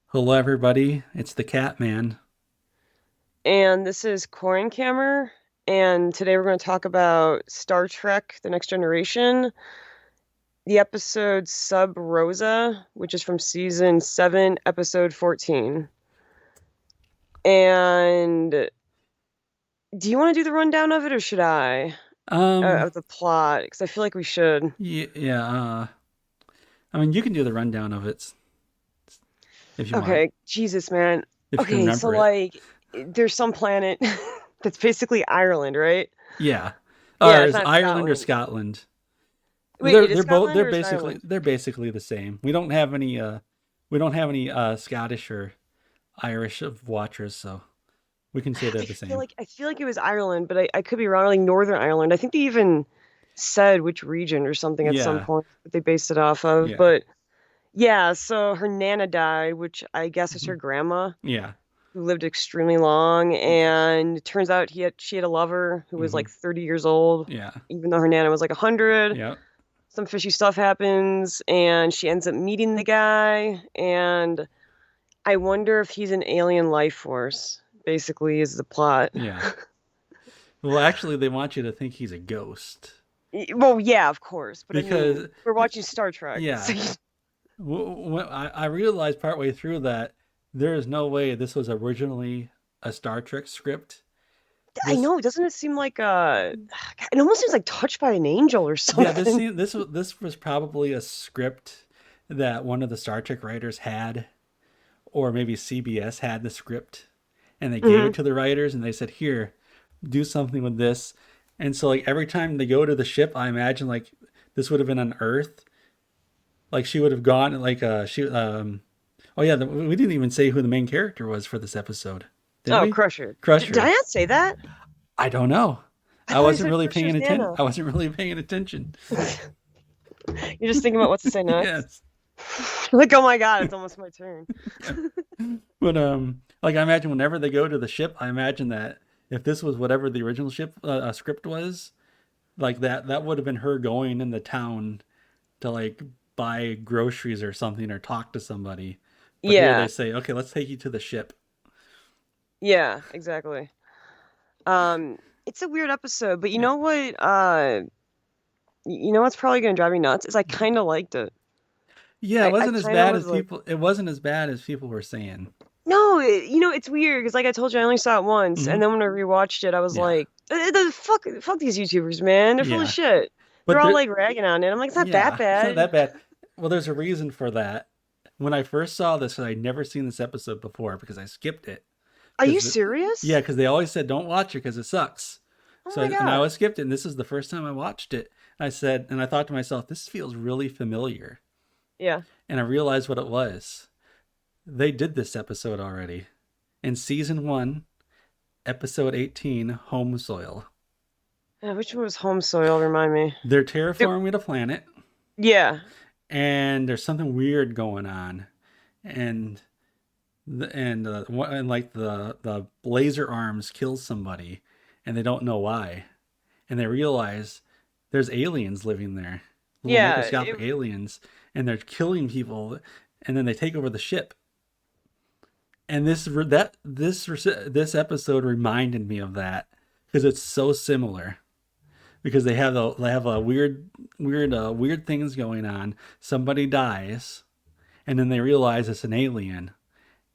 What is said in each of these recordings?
Hello, everybody. It's the Cat Man. And this is Korin, and today we're going to talk about Star Trek: The Next Generation, the episode Sub Rosa, which is from season 7, episode 14. And do you want to do the rundown of it, or should I? Um, Of the plot, because I feel like we should. yeah. I mean, you can do the rundown of it if you want, Okay, Jesus, man. if you can Okay, so remember it. like, there's some planet that's basically Ireland, right? Yeah. Yeah, Or it's is not Ireland or Scotland. Scotland? Wait, it is They're both Scotland or is it Ireland? they're basically the same. We don't have any Scottish or Irish of watchers, so we can say they're the same. I feel like it was Ireland, but I could be wrong. Like Northern Ireland. I think they even said which region or something at some Yeah. point that they based it off of. Yeah. But yeah, so her nana died, which I guess is Mhm. her grandma, Yeah. who lived extremely long. Yeah. And it turns out she had a lover who was Hmm. like 30 years old, Yeah. even though her nana was like 100. Yeah. Some fishy stuff happens, and she ends up meeting the guy. And I wonder if he's an alien life force. Basically, is the plot. Yeah. Well, actually, they want you to think he's a ghost Well, yeah, of course, but I mean, because, we're watching Star Trek, so yeah. I realized partway through that there is no way this was originally a Star Trek script. I This, know, doesn't it seem like it almost seems like touched by an angel or yeah, something. this was probably a script that one of the Star Trek writers had, or maybe CBS had the script, and they gave Hmm. it to the writers, and they said, "Here, do something with this." And so, like every time they go to the ship, I imagine like this would have been on Earth. Like she would have gone like Oh yeah, we didn't even say who the main character was for this episode, did Oh, we? Crusher. Did I Crusher. not say that? I don't know. I thought I said Crusher's Nana. I wasn't really paying attention. You're just thinking about what to say next. Yes. Like, oh my God, it's almost my turn. But like I imagine whenever they go to the ship, I imagine that if this was whatever the original ship script was, like that would have been her going in the town to like buy groceries or something or talk to somebody. But here they Yeah, say, "Okay, let's take you to the ship." yeah, exactly. Um, it's a weird episode, but you Yeah. know what? You know what's probably gonna drive me nuts is I kind of liked it. Yeah, I kind of was like. it wasn't as bad as people were saying. No, it's weird because, like I told you, I only saw it once, Hmm. and then when I rewatched it, I was Yeah. like, fuck these YouTubers, man. They're full of Yeah. shit. They're But all there like ragging on it. I'm like, it's not that yeah, it's not bad. that bad. Well, there's a reason for that. When I first saw this, I'd never seen this episode before because I skipped it. Are you Because yeah, serious? because they always said don't watch it because it sucks. Oh So my and I God. always skipped it. And this is the first time I watched it. And I said, and I thought to myself, this feels really familiar. Yeah. And I realized what it was. They did this episode already in season 1, episode 18, Home Soil. Which one was home soil? Remind me. They're It- terraforming a planet, yeah. and there's something weird going on, and and like the laser arms kill somebody, and they don't know why, and they realize there's aliens living there, little Yeah. microscopic aliens, and they're killing people, and then they take over the ship. And this episode reminded me of that because it's so similar because they have a weird things going on. Somebody dies, and then they realize it's an alien.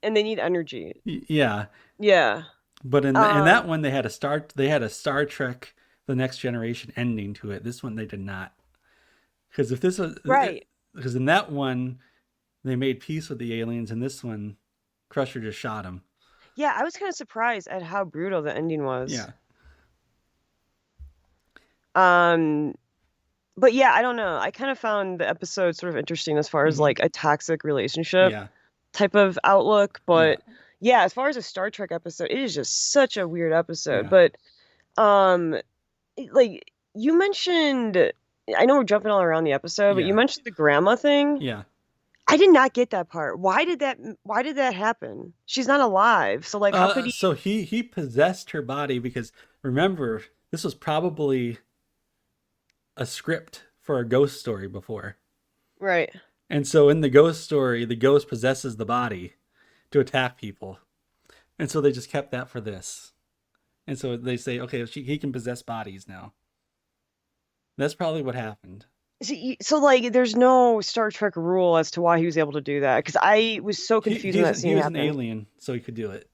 And they need energy. Yeah, Yeah. but in Um. that one they had a Star Trek The Next Generation ending to it. This one they did not, because if this was Right. because in that one they made peace with the aliens, and this one Crusher just shot him. Yeah. I was kind of surprised at how brutal the ending was. Yeah. Um. But yeah, I don't know. I kind of found the episode sort of interesting as far as Hmm. like a toxic relationship Yeah. type of outlook. Yeah. But yeah, as far as a Star Trek episode, it is just such a weird episode. Yeah. But um, like you mentioned, I know we're jumping all around the episode, but you Yeah. mentioned the grandma thing. Yeah. I did not get that part. Why did that happen? She's not alive. So like how could he? So he possessed her body because remember this was probably a script for a ghost story before. Right. And so in the ghost story, the ghost possesses the body. to attack people, and so they just kept that for this. And so they say, okay, he can possess bodies now. That's probably what happened. So like, there's no Star Trek rule as to why he was able to do that, because I was so confused when that He scene was an happened. alien, so he could do it.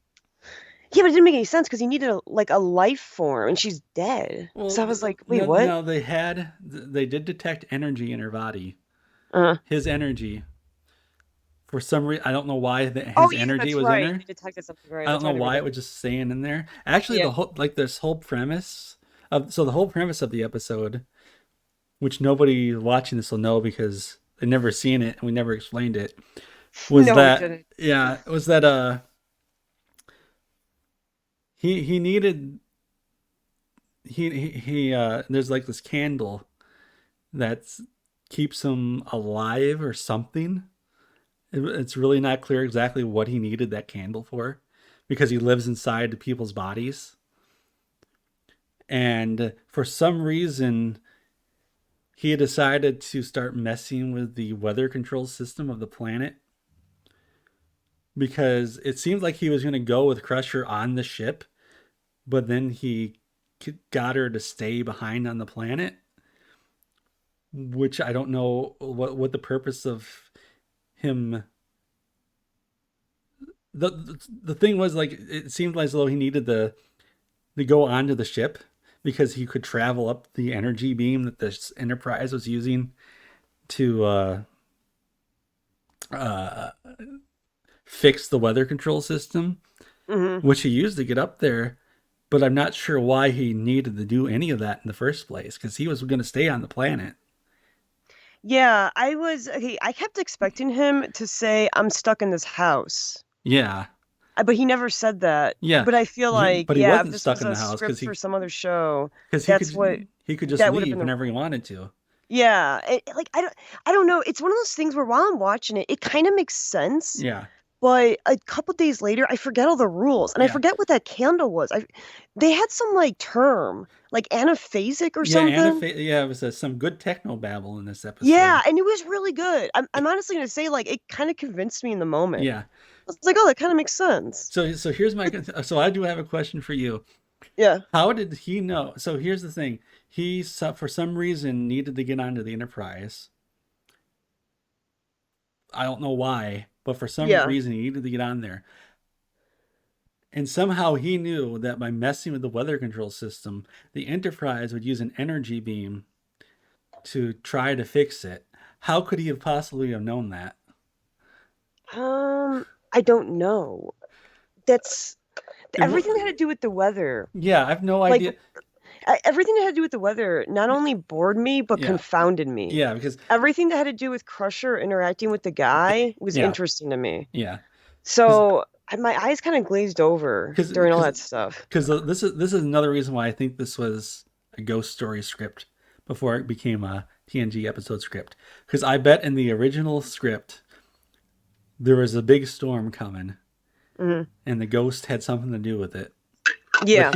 Yeah, but it didn't make any sense because he needed like a life form, and she's dead. Well, So I was like, wait, no, what? no, they did detect energy in her body. Uh, His energy, for some reason, I don't know why oh his yeah, energy that's was in right. her. They detected something, right? I don't That's know right. I why it remember. was just staying in there. Actually, Yeah. this whole premise the whole premise of the episode, which nobody watching this will know because they never seen it and we never explained it, was No, we that didn't. he needed there's like this candle that keeps him alive or something. It's really not clear exactly what he needed that candle for, because he lives inside people's bodies. And for some reason, he decided to start messing with the weather control system of the planet, because it seemed like he was going to go with Crusher on the ship, but then he got her to stay behind on the planet, which I don't know what the purpose of him. The thing was, like, it seemed as though he needed to go onto the ship because he could travel up the energy beam that this Enterprise was using to uh, fix the weather control system, Hmm. which he used to get up there. But I'm not sure why he needed to do any of that in the first place, because he was going to stay on the planet. Yeah, I was okay. I kept expecting him to say, "I'm stuck in this house," Yeah, but he never said that. yeah, But I feel like, but he yeah, if wasn't this stuck was in a the house script for some other show, because that's what he could just that would have leave been the whenever he wanted to. yeah. Like I don't know. It's one of those things where while I'm watching it, it kind of makes sense. Yeah, But a couple days later, I forget all the rules, and I yeah, forget what that candle was. They had some like term, like anaphasic or yeah. something. Yeah, it was some good techno babble in this Yeah, episode. and it was really good. I'm honestly gonna say, like, it kind of convinced me in the moment. Yeah. I was like, oh, that kind of makes sense. So here's my so I do have a question for you. Yeah. How did he know? So here's the thing. For some reason needed to get onto the Enterprise. I don't know why, but for some Yeah. reason he needed to get on there. And somehow he knew that by messing with the weather control system, the Enterprise would use an energy beam to try to fix it. How could he have possibly have known that? I don't know. That's And everything that had to do with the weather. yeah, I have no Like, idea. everything that had to do with the weather not only bored me, but Yeah, confounded me. yeah, because Everything that had to do with Crusher interacting with the guy was yeah, interesting to me. yeah, because So my eyes kind of glazed over because during all because that stuff. because this is another reason why I think this was a ghost story script before it became a TNG episode script. Because I bet in the original script there was a big storm coming, Hmm. and the ghost had something to do with it. Yeah.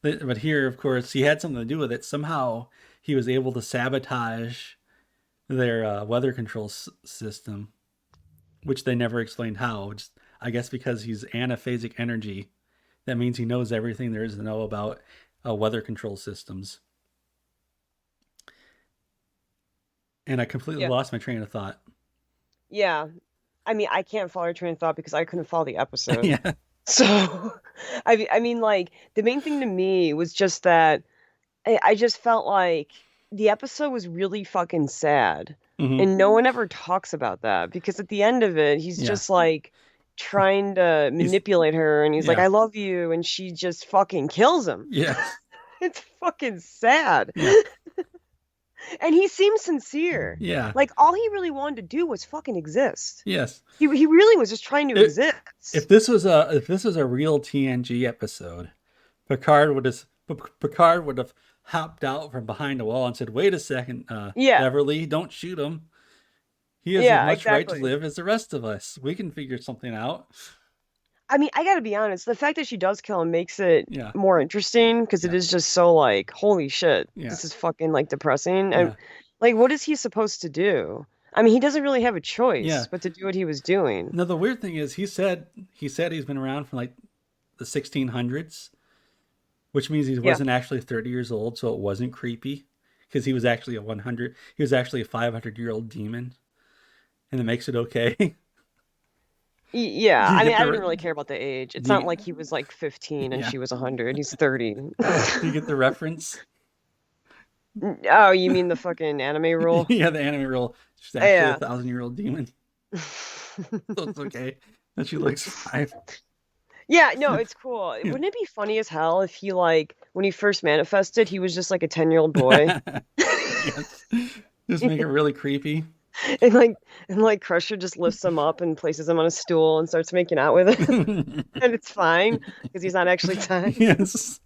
But here, of course, he had something to do with it. Somehow, he was able to sabotage their weather control system, which they never explained how. Just, I guess because he's anaphasic energy, that means he knows everything there is to know about weather control systems. And I completely Yeah. lost my train of thought. Yeah. I mean, I can't follow your train of thought because I couldn't follow the episode. Yeah. So, I mean, like, the main thing to me was just that I just felt like the episode was really fucking sad. Hmm. And no one ever talks about that because at the end of it, he's Yeah. just like trying to He's manipulate her and he's like, yeah. I love you. And she just fucking kills him. Yes. It's fucking sad. Yeah. And he seems sincere. Yeah. Like, all he really wanted to do was fucking exist. Yes. He really was just trying to It, exist. if this was a real TNG episode, Picard would have Picard would have hopped out from behind a wall and said, "Wait a second, Yeah. Beverly, don't shoot him. He has as Yeah, much right to exactly. live as the rest of us. We can figure something out." I mean, I gotta be honest, the fact that she does kill him makes it Yeah, more interesting because it yeah, is just so like, holy shit, yeah, this is fucking like depressing. And yeah, like, what is he supposed to do? I mean, he doesn't really have a Yeah. choice but to do what he was doing. Now the weird thing is he said he's been around from like the 1600s, which means he Yeah. wasn't actually 30 years old, so it wasn't creepy because he was actually a 500-year-old demon, and it makes it okay. Yeah, do you I mean, get I the didn't really care about the age. It's do not you, like he was like 15 and yeah, she was 100. He's 30. do you get the reference? Oh, you mean the fucking anime rule? Yeah, the anime rule. She's actually a Yeah. 1,000-year-old demon, so it's okay that she looks five. Yeah, no, it's cool. Wouldn't it be funny as hell if he like when he first manifested, he was just like a 10-year-old boy? Yes, just make it really creepy. And like Crusher just lifts him up and places him on a stool and starts making out with him. And it's fine because he's not actually 10. Yes.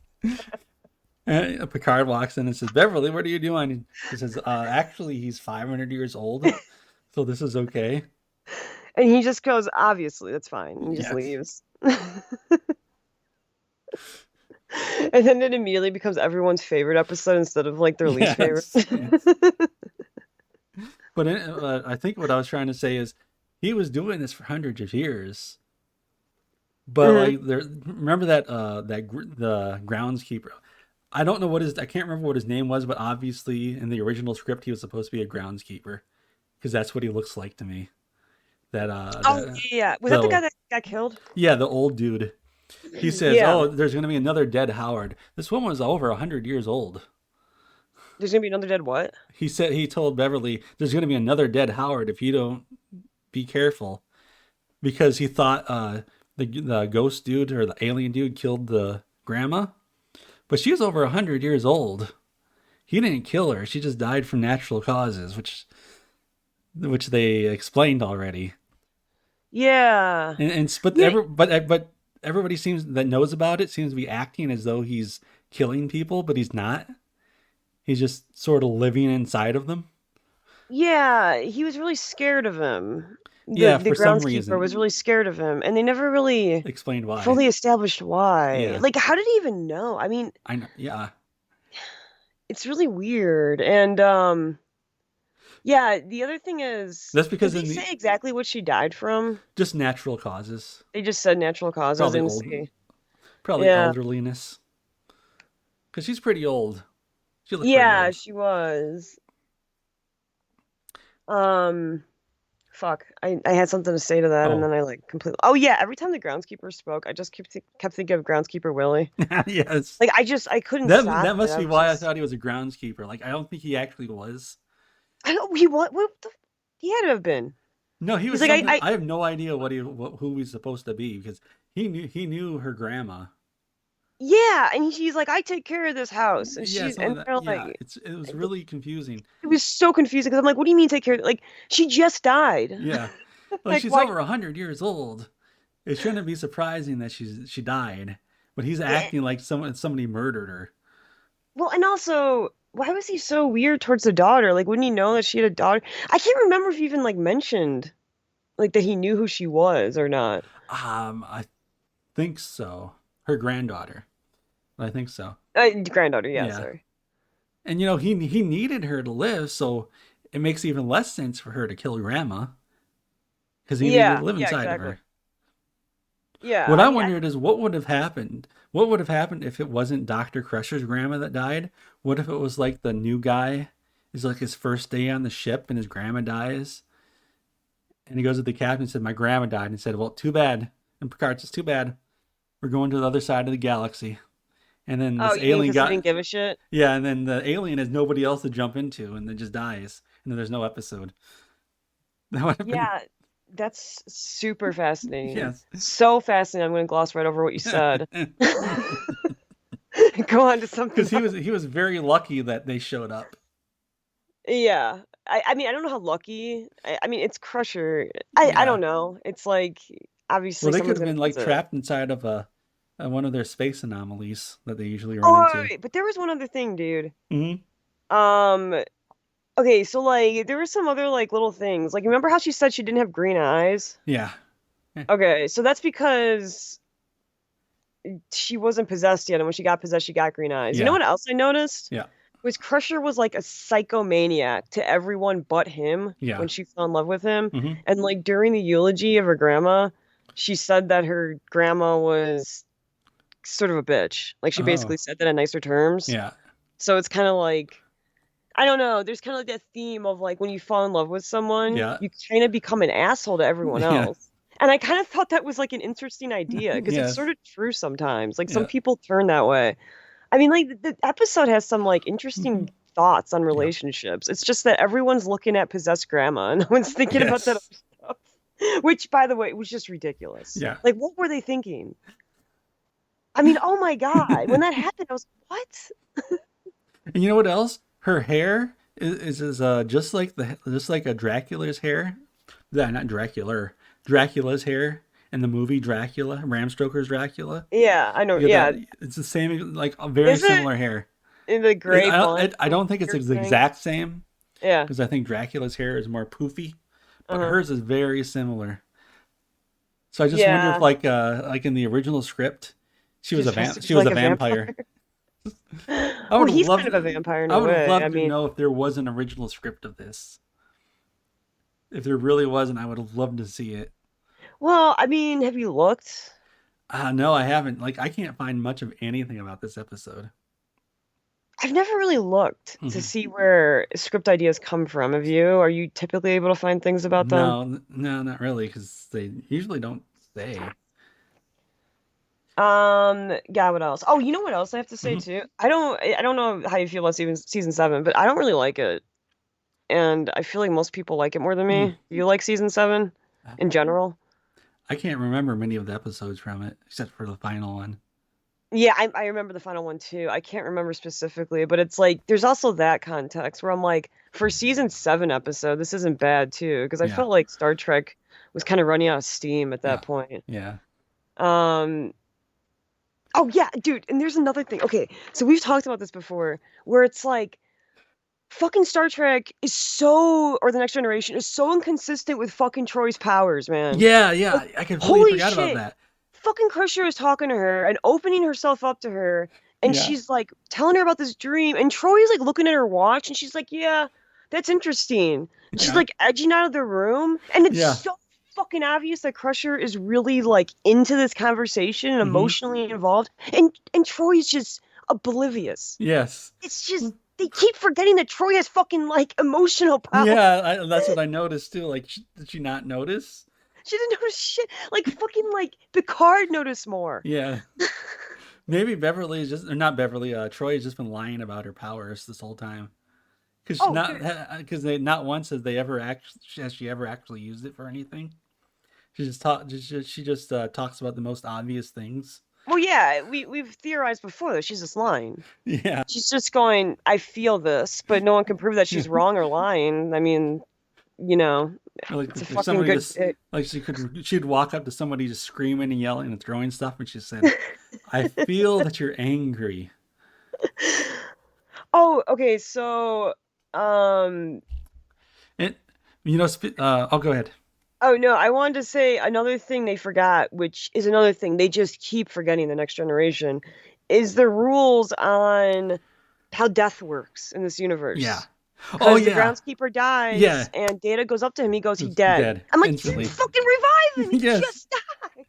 Picard walks in and says, "Beverly, what are you doing?" She says, "Actually, he's 500 years old, so this is okay." And he just goes, obviously, that's fine. And he just Yes. leaves. And then it immediately becomes everyone's favorite episode instead of like their least favorite. Yes. Yes. But I think what I was trying to say is he was doing this for hundreds of years. But Mhm. like there, remember that the groundskeeper. I can't remember what his name was, but obviously in the original script he was supposed to be a groundskeeper because that's what he looks like to me. Oh That yeah, was that the the guy that got killed? Yeah, the old dude. He says, Yeah, "Oh, there's going to be another dead Howard." This woman was over 100 years old. there's gonna be another dead what? He told Beverly, "There's going to be another dead Howard if you don't be careful," because he thought the ghost dude or the alien dude killed the grandma, but she was over 100 years old. He didn't kill her; she just died from natural causes, which they explained already. Yeah, And but yeah, but everybody seems that knows about it seems to be acting as though he's killing people, but he's not. He's just sort of living inside of them. yeah. He was really scared of him. The Yeah, the for some groundskeeper was reason. really scared of him, and they never really Explained why. fully established why. Yeah, Like, how did he even know? I mean, I know. Yeah, it's really weird. And yeah, the other thing is, that's did because they in say the exactly what she died from? just natural causes, They just said natural causes. I probably didn't old, see. probably Yeah. elderliness, because she's pretty old. She looked pretty Yeah, old. she was. Um, fuck. I had something to say to that, and Oh, then I like completely. Oh yeah, every time the groundskeeper spoke, I just kept thinking of Groundskeeper Willie. yes. Like I couldn't That stop it. must I be was why I just. thought he was a groundskeeper. Like I don't think he actually was. I don't. He what the? He had to have been. No, he He's was like something. I. I have no idea who he's supposed to be because he knew her grandma. Yeah, and she's like, I take care of this house, and Yeah, she's something and like that. they're Yeah, like, it was really confusing. it was so confusing because I'm like, what do you mean take care of? Like, she just died. Yeah, like Like, she's why? over 100 years old. It shouldn't be surprising that she died, but he's Yeah. acting like somebody murdered her. Well, and also, why was he so weird towards the daughter? Like, wouldn't he know that she had a daughter? I can't remember if he even like mentioned like that he knew who she was or not. I think so. Her granddaughter. I think so. Granddaughter, yeah, Yeah, sorry. and he needed her to live, so it makes even less sense for her to kill grandma because he needed to Yeah, live yeah, inside of exactly. her. Yeah, What I I mean, wondered is what would have happened. What would have happened if it wasn't Dr. Crusher's grandma that died? What if it was like the new guy? It's like his first day on the ship and his grandma dies. And he goes to the captain and said, "My grandma died." And he said, "Well, too bad." And Picard says, "Too bad. We're going to the other side of the galaxy." And then oh, this you mean alien because he got, didn't give a shit? yeah, and then the alien has nobody else to jump into and then just dies. And then there's no episode. That would have been, Yeah, that's super fascinating. yes. So fascinating. I'm going to gloss right over what you said. Go on to something Because he else. was he was very lucky that they showed up. Yeah. I mean, I don't know how lucky. I mean, it's Crusher. I Yeah. don't know. It's like Well, obviously they could someone's have gonna been like visit. trapped inside of one of their space anomalies that they usually run Oh, into. but there was one other thing, dude. Hmm. Um, okay, so like there were some other like little things. Like remember how she said she didn't have green eyes? Yeah. Okay, so that's because she wasn't possessed yet, and when she got possessed, she got green eyes. You know Yeah. what else I noticed? Yeah. was Crusher was like a psychomaniac to everyone but him Yeah. when she fell in love with him. Hmm. And like during the eulogy of her grandma, she said that her grandma was sort of a bitch. Like she Oh, basically said that in nicer terms. yeah. So it's kind of like I don't know. There's kind of like that theme of like when you fall in love with someone, Yeah. you kind of become an asshole to everyone Yeah. else. And I kind of thought that was like an interesting idea because it's sort Yes. of true sometimes. Like some Yeah. people turn that way. I mean, like the episode has some like Hmm. interesting thoughts on Yeah. relationships. It's just that everyone's looking at possessed grandma and no one's thinking about that Yes. other stuff. Which, by the way, was just ridiculous. Yeah. Like, what were they thinking? I mean, oh my God. When that happened, I was, what? And you know what else? Her hair is just like a Dracula's hair. Yeah, not Dracula. Dracula's hair in the movie Dracula, Bram Stoker's Dracula. Yeah, I know. Yeah, that Yeah. it's the same, like a very Is it similar hair. in the gray bun I don't think it's the piercing? exact same Yeah. because I think Dracula's hair is more poofy, but Uh-huh. hers is very similar. So I just wonder if Yeah. like in the original script, She's supposed to be she was like a a vampire. vampire. I Well, would have he's kind loved of a vampire in I a would have way. I loved to mean, know if there was an original script of this. If there really wasn't, I would have loved to see it. well, I mean, have you looked? No, I haven't. Like, I can't find much of anything about this episode. I've never really looked to Hmm. see where script ideas come from. Have you? Are you typically able to find things about them? No, not really, because they usually don't say. Yeah, what else? Oh, you know what else I have to say Hmm. too? I don't know how you feel about season seven, but I don't really like it. And I feel like most people like it more than Hmm. me. Do you like season seven in general? I can't remember many of the episodes from it, except for the final one. Yeah, I remember the final one too. I can't remember specifically, but it's like there's also that context where I'm like, for season seven episode, this isn't bad too, because I Yeah, felt like Star Trek was kind of running out of steam at yeah, that point. yeah, Um, oh yeah, dude, and there's another thing. Okay, so we've talked about this before, where it's like fucking Star Trek is so, or the Next Generation is so inconsistent with fucking Troy's powers, man. yeah, Like, yeah. I completely holy forgot about shit. that. Fucking Crusher is talking to her and opening herself up to her, and Yeah, she's like telling her about this dream, and Troy is like looking at her watch, and she's like, "Yeah, that's interesting." And she's yeah, like edging out of the room, and it's yeah. so fucking obvious that Crusher is really like into this conversation and Hmm. emotionally involved, and Troy's just oblivious. Yes. It's just they keep forgetting that Troy has fucking like emotional power. Yeah, that's what I noticed too. Like, did she not notice? She didn't notice shit. Like fucking like Picard noticed more. Yeah. Maybe Beverly is just, or not Beverly, Troy has just been lying about her powers this whole time. Because Oh, not, dude. because they not once has she ever actually used it for anything. She just talks about the most obvious things. Well, yeah, we've theorized before that she's just lying. Yeah. She's just going, I feel this, but no one can prove that she's wrong or lying. I mean, you know, Like it's a if fucking somebody good. just like she'd walk up to somebody just screaming and yelling and throwing stuff, and she said, "I feel that you're angry." Oh, okay. So, um, And you know, I'll go ahead. oh no, I wanted to say another thing they forgot, which is another thing they just keep forgetting the next generation, is the rules on how death works in this Yeah. universe. Oh Because the yeah. groundskeeper dies Yeah. and Data goes up to him, he goes, he's He's dead. dead I'm like, dude, instantly. fucking revive him. He Yes. just died.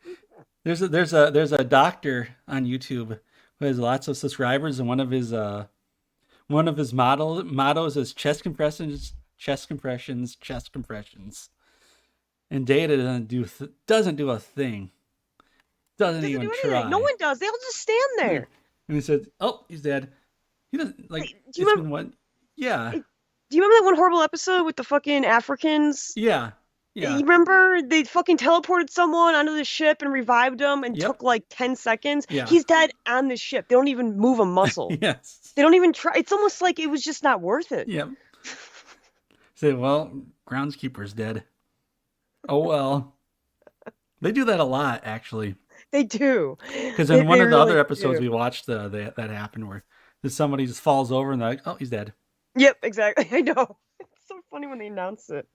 There's a doctor on YouTube who has lots of subscribers, and one of his mottos is chest compressions, chest compressions, chest compressions. And Data doesn't do a thing. Doesn't Doesn't even do anything. No try. one does. They all just stand Yeah. there. And he said, "Oh, he's dead." He doesn't like. Like, It's been what? Yeah, do you remember that one horrible episode with the fucking Africans? yeah, You yeah. remember they fucking teleported someone onto the ship and revived him and Yep. took like 10 seconds? Yeah. He's dead on the ship. They don't even move a muscle. Yes. They don't even try. It's almost like it was just not worth it. Yep. Say, well, groundskeeper's dead. Oh well. They do that a lot, actually. They do. Because in one They of the really other episodes do. we watched, that happened where somebody just falls over and they're like, "Oh, he's dead." Yep, exactly. I know. It's so funny when they announce it.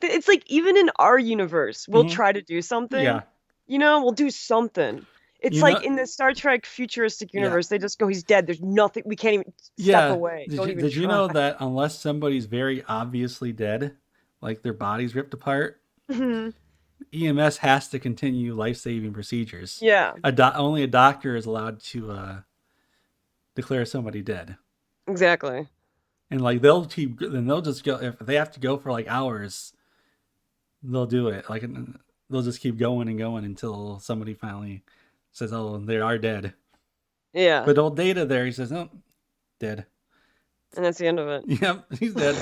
It's like even in our universe, we'll Hmm. try to do something. Yeah. You know, we'll do something. It's You like know, in the Star Trek futuristic yeah, universe, they just go, he's dead. There's nothing. We can't even step yeah. away. Did Don't you even did you try. know that unless somebody's very obviously dead, like their body's ripped apart, Mhm. EMS has to continue life-saving procedures. Yeah, Only a doctor is allowed to declare somebody dead, exactly. and like they'll just go if they have to go for like hours, they'll do it. Like they'll just keep going and going until somebody finally says, "Oh, they are dead." Yeah, But old Data there, he says, "Oh, dead." and that's the end of it. Yep, he's dead.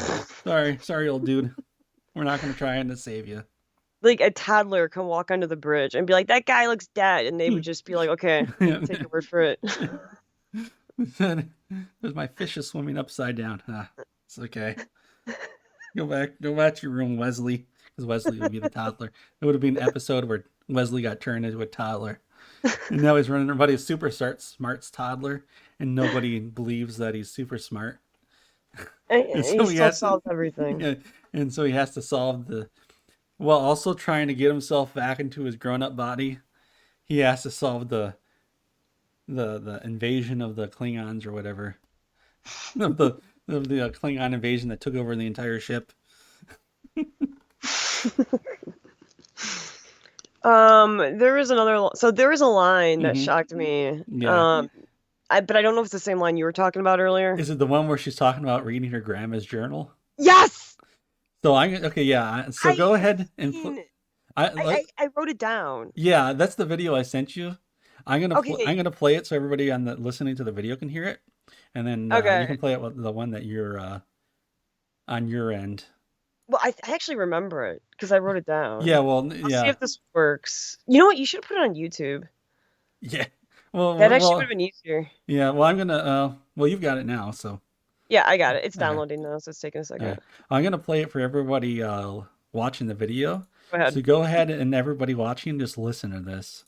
Sorry, old dude. We're not gonna try and to save you. Like a toddler can walk under the bridge and be like, "That guy looks dead," and they would just be like, "Okay, take your word for it." There's my fish is swimming upside down. Ah, it's okay. Go back to your room, Wesley. Because Wesley would be the toddler. It would have been an episode where Wesley got turned into a toddler. And now he's running everybody super smart's toddler, and nobody believes that he's super smart. And And he so he still has to solves everything. yeah, and so he has to solve the while also trying to get himself back into his grown up body. He has to solve the invasion of the Klingons or whatever. Of the Klingon invasion that took over the entire ship. There is so there is a line that Mm-hmm. shocked me. Yeah. But I don't know if it's the same line you were talking about earlier. Is it the one where she's talking about reading her grandma's journal? Yes! So I okay, yeah. So I go ahead and fucking I like I wrote it down. yeah, that's the video I sent you. I'm Okay, gonna play it so everybody on the listening to the video can hear it, and then you okay. can play it with the one that you're on your end. Well, I actually remember it because I wrote it Yeah, down. well, Let's see yeah, if this works. You know what? You should put it on YouTube. yeah. Well, That actually would have well, been easier. yeah. Well, I'm gonna. Well, you've got it now, so Yeah, I got it. It's okay. downloading now, so it's taking a second. Yeah, I'm gonna play it for everybody watching the video. Go So ahead. go ahead and everybody watching, just listen to this.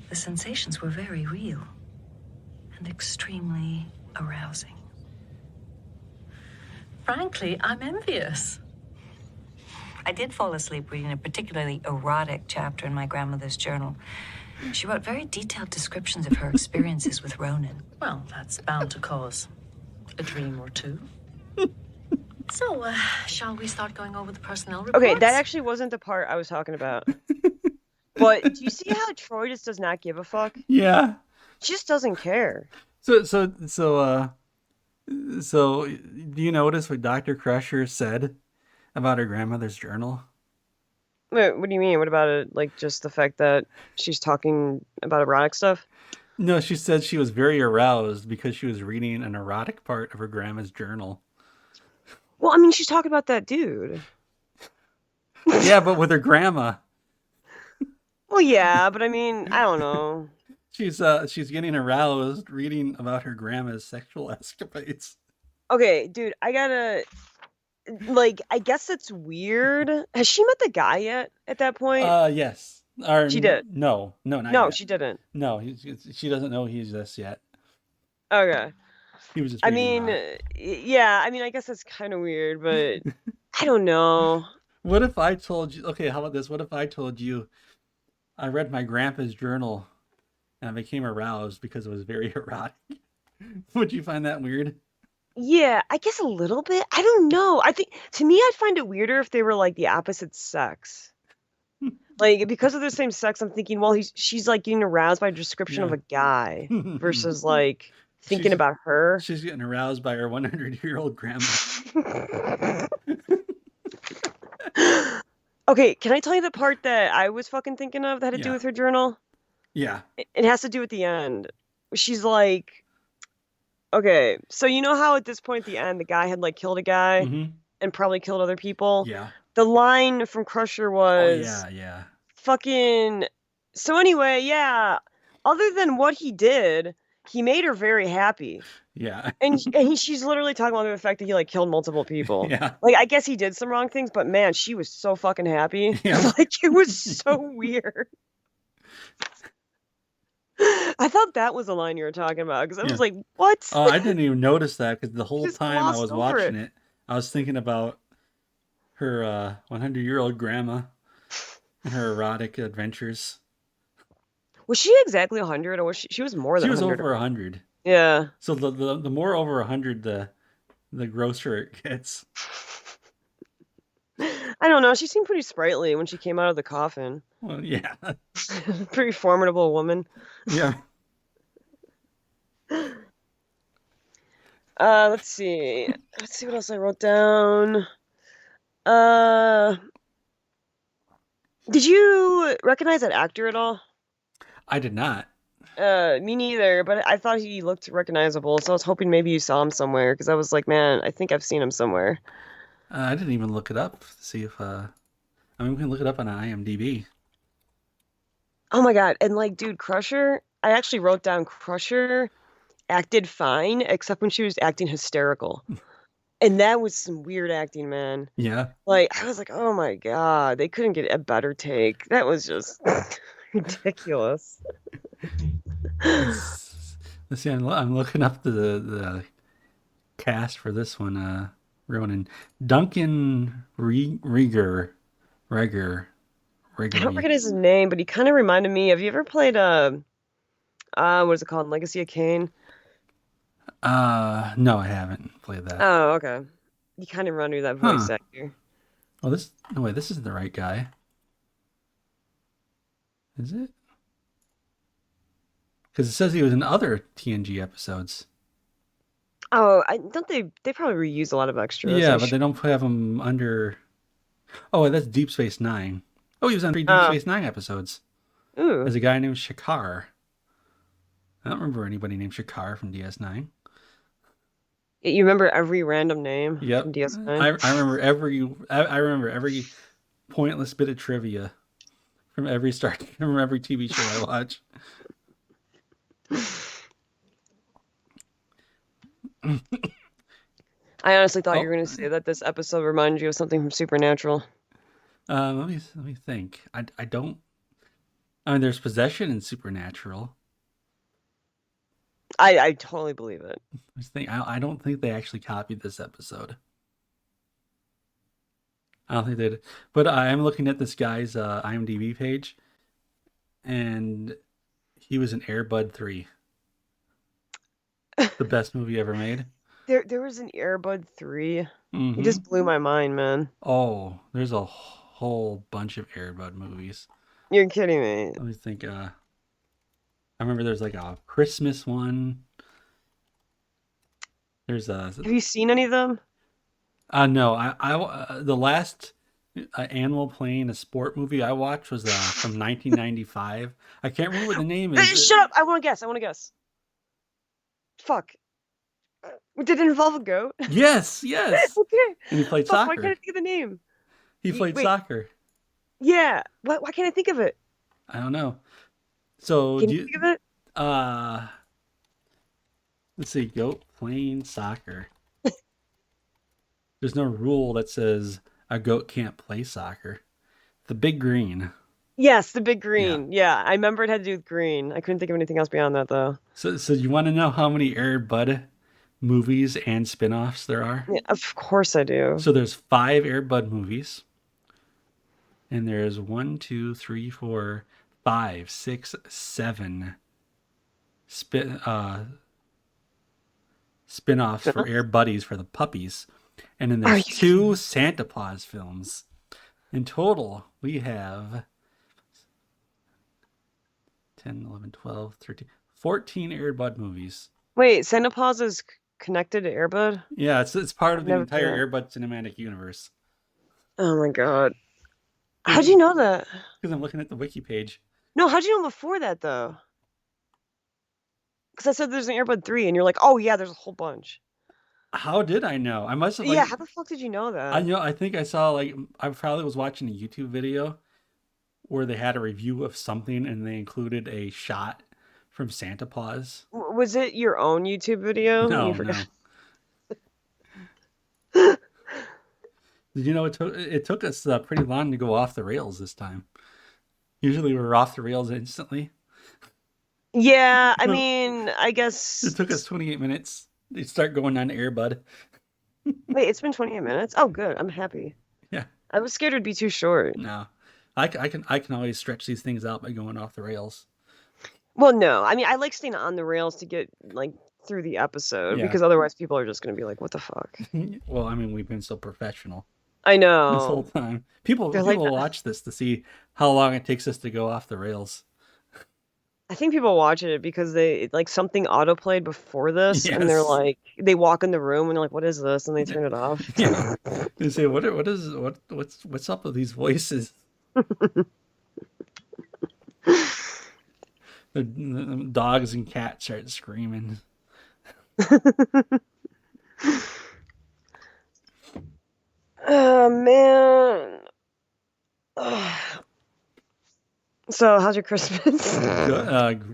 The sensations were very real and extremely arousing. Frankly, I'm envious. I did fall asleep reading a particularly erotic chapter in my grandmother's journal. She wrote very detailed descriptions of her experiences with Ronan. Well, that's bound to cause a dream or two. So, shall we start going over the personnel reports? Okay, that actually wasn't the part I was talking about. But do you see how Troy just does not give a fuck? Yeah. She just doesn't care. So do you notice what Dr. Crusher said about her grandmother's journal? Wait, what do you mean? What about it? Like just the fact that she's talking about erotic stuff? No, she said she was very aroused because she was reading an erotic part of her grandma's journal. Well, I mean, she's talking about that dude. Yeah, but with her grandma. Well, yeah, but I mean, I don't know. She's getting aroused reading about her grandma's sexual escapades. Okay, dude, I gotta like. I guess it's weird. Has she met the guy yet? At that point, Yes. Or she did. no, not No, yet. she didn't. No, she doesn't know he's this yet. Okay. He was just I reading mean, about it. yeah. I mean, I guess that's kind of weird, but I don't know. What if I told you? Okay, how about this? What if I told you I read my grandpa's journal and I became aroused because it was very erotic? Would you find that weird? Yeah, I guess a little bit. I don't know. I think to me, I'd find it weirder if they were like the opposite sex. Like because of the same sex, I'm thinking, well, she's like getting aroused by a description of Yeah. a guy versus like thinking She's- about her. She's getting aroused by her 100-year-old grandma. Okay, can I tell you the part that I was fucking thinking of that had to do Yeah. with her journal? Yeah. It has to do with the end. She's like, okay, so you know how at this point at the end the guy had like killed a guy Mm-hmm. and probably killed other people? Yeah. The line from Crusher Oh was yeah. fucking. So anyway, yeah. Other than what he did, he made her very happy. Yeah. And she's literally talking about the fact that he like killed multiple people. Yeah. Like I guess he did some wrong things, but man, she was so fucking happy. Yeah. Like it was so weird. I thought that was the line you were talking about because I was Yeah. like, what? Oh, I didn't even notice that because the whole just time I glossed was over watching it. it, I was thinking about her 100-year-old grandma and her erotic adventures. Was she exactly 100, or was she was more She than was 100? over 100. Yeah. So the more over 100, the grosser it gets. I don't know. She seemed pretty sprightly when she came out of the coffin. Well, yeah, Pretty formidable woman. yeah. Let's see. Let's see what else I wrote down. Uh, did you recognize that actor at all? I did not. Me neither, but I thought he looked recognizable, so I was hoping maybe you saw him somewhere, because I was like, man, I think I've seen him somewhere. I didn't even look it up to see if. I mean, we can look it up on IMDb. Oh my God. And like, dude, Crusher, I actually wrote down Crusher acted fine, except when she was acting hysterical. And that was some weird acting, man. Yeah. Like, I was like, oh my God, they couldn't get a better take. That was just ridiculous. Let's see. I'm looking up the cast for this one. Ronan, Duncan Rieger, I don't Wrigley. recognize his name, but he kind of reminded me. Have you ever played what is it called? Legacy of Kain? No, I haven't played that. Oh, okay. He kind of reminded me of that voice Huh. actor. Oh, no wait, this isn't the right guy. Is it? Because it says he was in other TNG episodes. Oh, I don't they probably reuse a lot of extras. Yeah, but they don't have him under. Oh, that's Deep Space Nine. Oh, he was on 3 Deep Space Nine episodes. Ooh. There's a guy named Shakar. I don't remember anybody named Shakar from DS9. You remember every random name Yep. from DS9? I remember every pointless bit of trivia from every TV show I watch. I honestly thought you were going to say that this episode reminded you of something from Supernatural. Let me think. I don't. I mean, there's possession in Supernatural. I totally believe it. I don't think they actually copied this episode. I don't think they did. But I am looking at this guy's IMDb page, and he was in Air Bud 3. The best movie ever made. There was an Air Bud 3. Mm-hmm. It just blew my mind, man. Oh, there's a whole bunch of Air Bud movies. You're kidding me. Let me think. I remember there's like a Christmas one. There's a. Have you seen any of them? No, the last animal playing a sport movie I watched was from 1995. I can't remember what the name is. Shut up! I want to guess. Fuck. Did it involve a goat? Yes. Okay. And he played Fuck, soccer. why can't I think of the name? He played wait. soccer. Yeah. Why can't I think of it? I don't know. So Can you think of it? Let's see, goat playing soccer. There's no rule that says a goat can't play soccer. The Big Green. Yes, the Big Green. Yeah, I remember it had to do with green. I couldn't think of anything else beyond that, though. So you want to know how many Air Bud movies and spin-offs there are? Yeah, of course I do. So there's 5 Air Bud movies. And there's 1, 2, 3, 4, 5, 6, 7 spin-offs for Air Buddies for the puppies. And then there's 2 Santa Claus films. In total, we have 10, 11, 12, 13, 14 Air Bud movies. Wait, Santa Claus is connected to Air Bud? Yeah, it's part of the entire seen it. Air Bud cinematic universe. Oh my god. How'd you know that? Because I'm looking at the wiki page. No, how'd you know before that, though? Because I said there's an Air Bud 3, and you're like, oh yeah, there's a whole bunch. How did I know? I must have Yeah, how the fuck did you know that? I think I saw I probably was watching a YouTube video where they had a review of something and they included a shot from Santa Claus. Was it your own YouTube video? No. Did you know it took us pretty long to go off the rails this time? Usually we're off the rails instantly. Yeah, I mean, I guess it took us 28 minutes. They start going on Air Bud. Wait, it's been 28 minutes? Oh, good. I'm happy. Yeah. I was scared it'd be too short. No. I can always stretch these things out by going off the rails. Well, no. I mean, I like staying on the rails to get like through the episode Yeah. because otherwise people are just going to be like, "What the fuck?" Well, I mean, we've been so professional I this whole know. time. People They're like, watch this to see how long it takes us to go off the rails. I think people watch it because like something autoplayed before this, and they're Yes. like, they walk in the room and they're like, "What is this?" and they turn it off. Yeah. They say, what's up with these voices? The dogs and cats start screaming. Oh man. Ugh. So, how's your Christmas?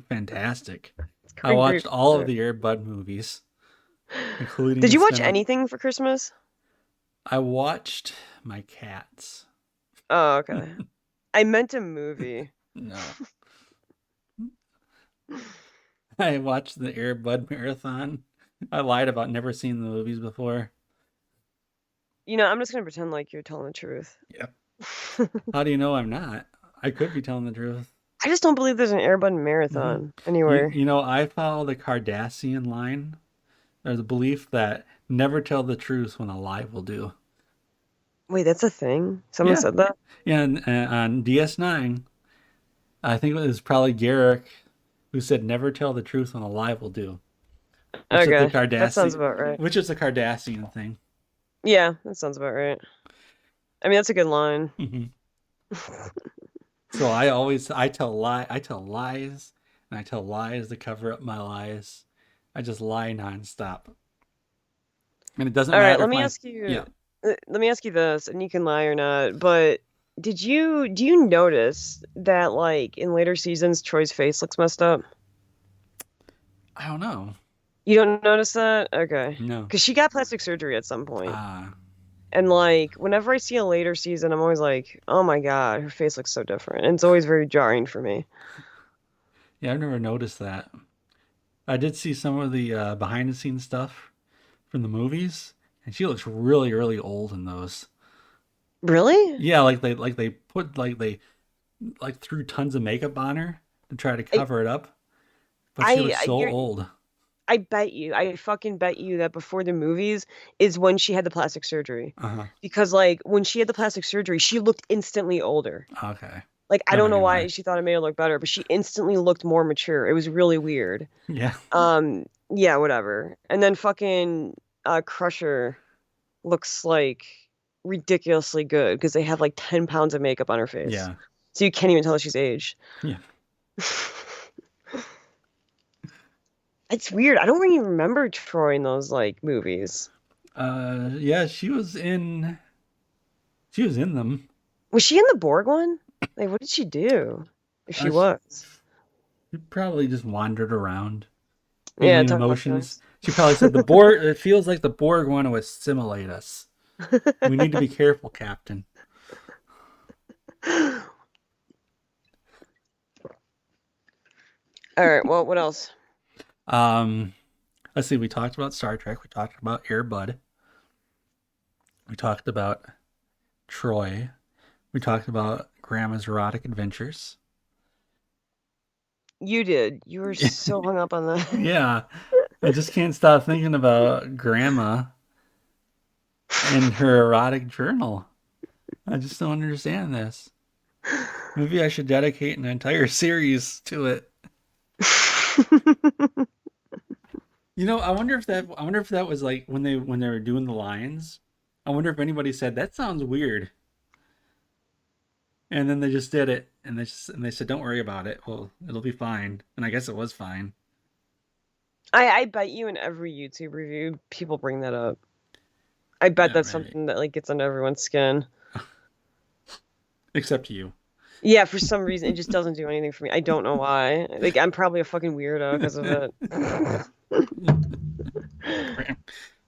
Fantastic. It's I going watched great. all of the Air Bud movies, including Did the you watch spin-off. anything for Christmas? I watched my cats. Oh, okay. I meant a movie. No. I watched the Air Bud marathon. I lied about never seeing the movies before. You know, I'm just gonna pretend like you're telling the truth. Yep. How do you know I'm not? I could be telling the truth. I just don't believe there's an Air Bud marathon anywhere. You know, I follow the Kardashian line. There's a belief that never tell the truth when a lie will do. Wait, that's a thing? Someone Yeah. said that? Yeah, and on DS9, I think it was probably Garrick who said never tell the truth when a lie will do. Which is the Okay, that sounds Kardashian, about right. which is the Kardashian thing. Yeah, that sounds about right. I mean, that's a good line. So I tell lies, and I tell lies to cover up my lies. I just lie nonstop, and it doesn't All right, matter let if me my ask you. yeah. Let me ask you this, and you can lie or not. But do you notice that like in later seasons, Troy's face looks messed up? I don't know. You don't notice that? Okay, No. because she got plastic surgery at some point, Ah, and like whenever I see a later season, I'm always like, oh my God, her face looks so different, and it's always very jarring for me. yeah, I've never noticed that. I did see some of the behind the scenes stuff from the movies, and she looks really, really old in those. Really? Yeah, they put they threw tons of makeup on her to try to I cover it up, but she looks so you're old. I bet you, I fucking bet you that before the movies is when she had the plastic surgery. Uh-huh. Because like when she had the plastic surgery, she looked instantly older. Okay. Like I I don't don't know know why why. she thought it made her look better, but she instantly looked more mature. It was really weird. Yeah. Yeah, whatever. And then fucking Crusher looks like ridiculously good because they have like 10 pounds of makeup on her face. Yeah. So you can't even tell she's aged. Yeah. It's weird. I don't really remember Troy in those like movies. Yeah, she was in them. Was she in the Borg one? Like, what did she do? If she Uh, was. She probably just wandered around, Yeah, feeling talk about emotions. She probably said the Borg. It feels like the Borg want to assimilate us. We need to be careful, Captain. All right, well, what else? Let's see. We talked about Star Trek. We talked about Air Bud. We talked about Troy. We talked about Grandma's erotic adventures. You did. You were so hung up on that. Yeah, I just can't stop thinking about Grandma and her erotic journal. I just don't understand this. Maybe I should dedicate an entire series to it. You know, I wonder if that was like when they were doing the lines. I wonder if anybody said that sounds weird. And then they just did it, and they said, "Don't worry about it. Well, it'll be fine." And I guess it was fine. I bet you in every YouTube review, people bring that up. I bet Yeah, that's maybe. something that like gets under everyone's skin. Except you. Yeah, for some reason, it just doesn't do anything for me. I don't know why. Like, I'm probably a fucking weirdo because of it.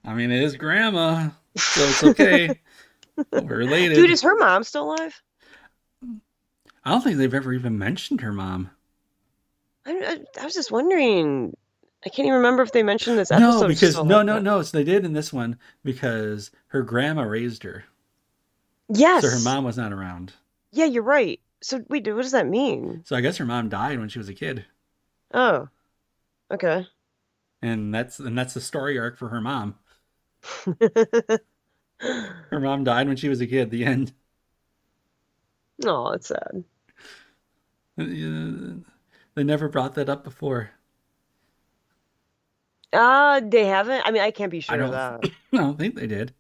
I mean, it is Grandma, so it's okay. We're related. Dude, is her mom still alive? I don't think they've ever even mentioned her mom. I was just wondering. I can't even remember if they mentioned this No, episode. because so no. So they did in this one because her grandma raised her. Yes. So her mom was not around. Yeah, you're right. So wait, what does that mean? So I guess her mom died when she was a kid. Oh, okay. And that's the story arc for her mom. Her mom died when she was a kid. The end. Oh, it's sad. They never brought that up before. They haven't. I mean, I can't be I sure of don't. that. I don't think they did.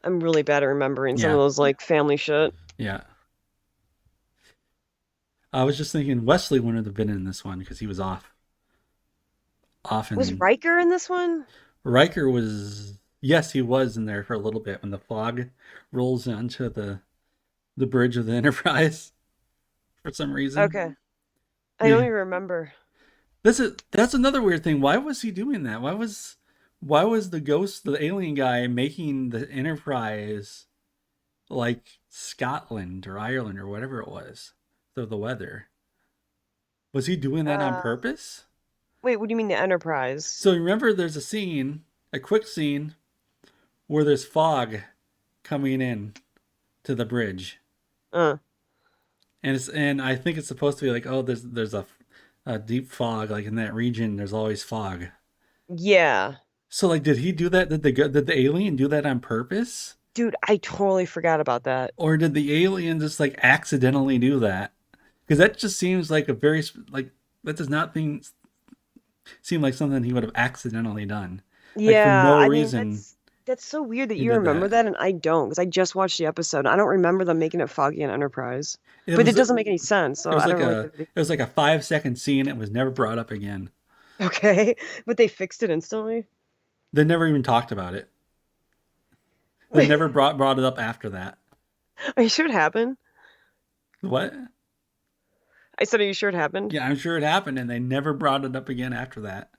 I'm really bad at remembering some of Yeah, those like family shit. yeah. I was just thinking Wesley wouldn't have been in this one because he was off. Was Often Riker in this one? Riker was. Yes, he was in there for a little bit when the fog rolls onto the bridge of the Enterprise for some reason. Okay. I don't Yeah. even remember. That's another weird thing. Why was he doing that? Why was the ghost, the alien guy, making the Enterprise like Scotland or Ireland or whatever it was? So the weather. Was he doing that on Uh, purpose? Wait, what do you mean the Enterprise? So remember there's a quick scene where there's fog coming in to the bridge. Uh, And I think it's supposed to be like, oh, there's a deep fog, like in that region there's always fog. yeah. So like, did he do that? Did the alien do that on purpose, Dude, I totally forgot about that. or did the alien just like accidentally do that? Because that just seems like a very like that does not seem like something he would have accidentally done, like for Yeah, no I mean reason that's so weird that he you did remember that. that and I don't, because I just watched the episode. I don't remember them making it foggy on Enterprise. It But was it it doesn't make any sense, so was I like don't really a get it. it was like a 5 second scene. It was never brought up again. Okay. But they fixed it instantly. They never even talked about it. They Wait, never brought it up after that. are you sure it happened? What? I said, are you sure it happened? Yeah, I'm sure it happened, and they never brought it up again after that.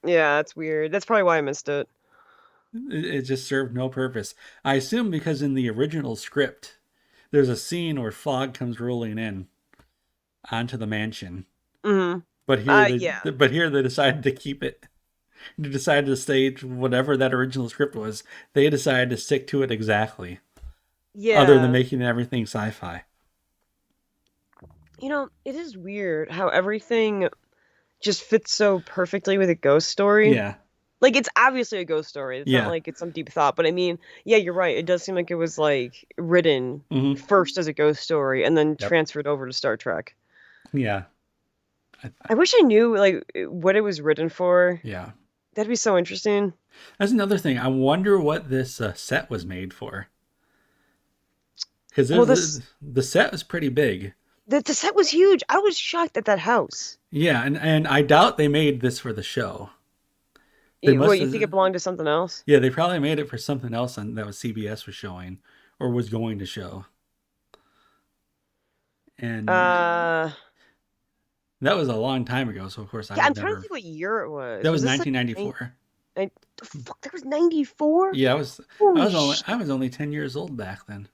Yeah, that's weird. That's probably why I missed it. It just served no purpose. I assume because in the original script, there's a scene where fog comes rolling in onto the mansion, Mm-hmm. but here they Yeah. but here they decided to keep it. They decided to stage whatever that original script was. They decided to stick to it exactly, other than Yeah. making everything sci-fi. You know, it is weird how everything just fits so perfectly with a ghost story. Yeah, Like, it's obviously a ghost story. It's not yeah, like it's some deep thought, but I mean, yeah, you're right. It does seem like it was like written hmm, first as a ghost story and then yep, transferred over to Star Trek. yeah, I wish I knew like what it was written for. yeah. That'd be so interesting. That's another thing. I wonder what this set was made for, because Well, this the set was pretty big. the set was huge. I was shocked at that house. Yeah, and I doubt they made this for the show. They What, must you think it have. belonged to something else? Yeah, they probably made it for something else that was CBS was showing or was going to show. And Uh, that was a long time ago, so of course I yeah, I'm would trying to never. think what year it was. That Was was this like 1994. the fuck? That was 94? Yeah, I was I Holy was only shit. I was only 10 years old back then.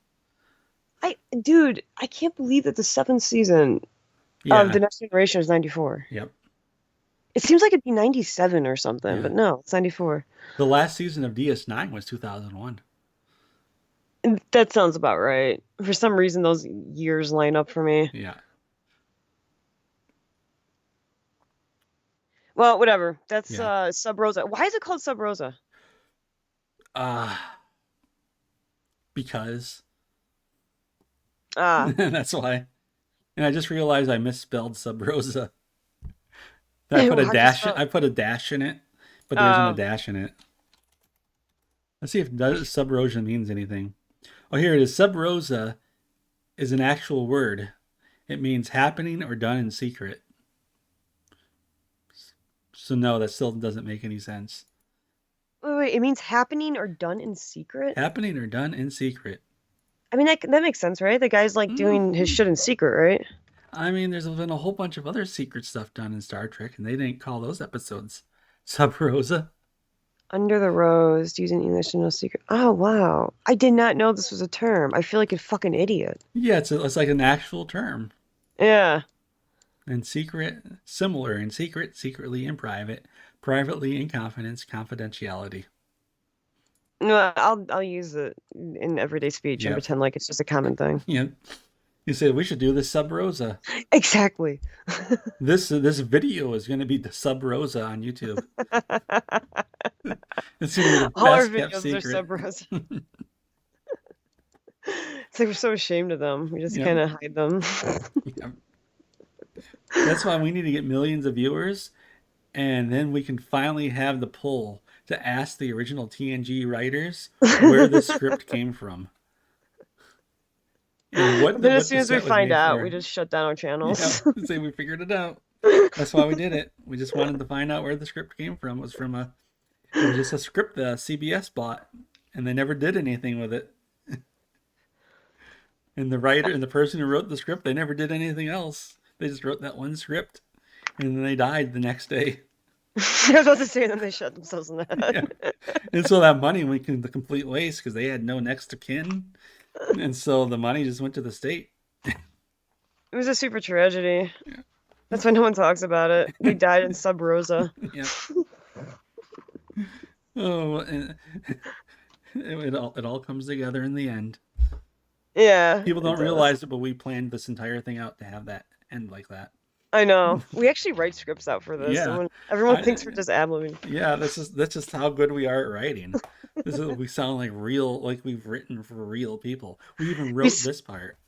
Dude, I can't believe that the seventh season of Yeah. The Next Generation is 94. Yep. It seems like it'd be 97 or something, Yeah. but no, it's 94. The last season of DS9 was 2001. And that sounds about right. For some reason, those years line up for me. Yeah. Well, whatever. That's Yeah. Sub Rosa. Why is it called Sub Rosa? Uh because Ah, that's why. And I just realized I misspelled Sub Rosa. I put a how'd you dash. spell? I put a dash in it, but there isn't a Oh, dash in it. Let's see if sub rosa means anything. Oh, here it is. Sub rosa is an actual word. It means happening or done in secret. So no, that still doesn't make any sense. wait. It means happening or done in secret? Happening or done in secret. I mean, that makes sense, right? The guy's like Mm. doing his shit in secret, right? I mean, there's been a whole bunch of other secret stuff done in Star Trek, and they didn't call those episodes Sub Rosa. Under the rose, using English to no secret. Oh, wow. I did not know this was a term. I feel like a fucking idiot. Yeah, it's like an actual term. Yeah. And secret, similar in secret, secretly in private, privately in confidence, confidentiality. No, I'll use it in everyday speech and Yep. pretend like it's just a common thing. Yeah. He said we should do this Sub Rosa. Exactly. This video is going to be the Sub Rosa on YouTube. It's going to be the All our best kept videos are secret. Sub Rosa. It's like we're so ashamed of them. We just Yep. kind of hide them. Yep. That's why we need to get millions of viewers, and then we can finally have the pull to ask the original TNG writers where the script came from. And what Then the, as what soon the as we set was find made out, for. we just shut down our channels. Yeah, say we figured it out. That's why we did it. We just wanted to find out where the script came from. It was just a script that CBS bought, and they never did anything with it. And the writer and the person who wrote the script, they never did anything else. They just wrote that one script, and then they died the next day. I was about to say, and then they shut themselves in the head. Yeah. And so that money went to the complete waste because they had no next of kin, and so the money just went to the state. It was a super tragedy. Yeah. That's why no one talks about it. They died in Sub Rosa. Yeah. Oh, and it all comes together in the end. Yeah. People don't realize it, but we planned this entire thing out to have that end like that. I know. We actually write scripts out for this. Yeah. Everyone thinks we're just ad-libbing. Yeah, that's just how good we are at writing. We sound like we've written for real people. We even wrote this part.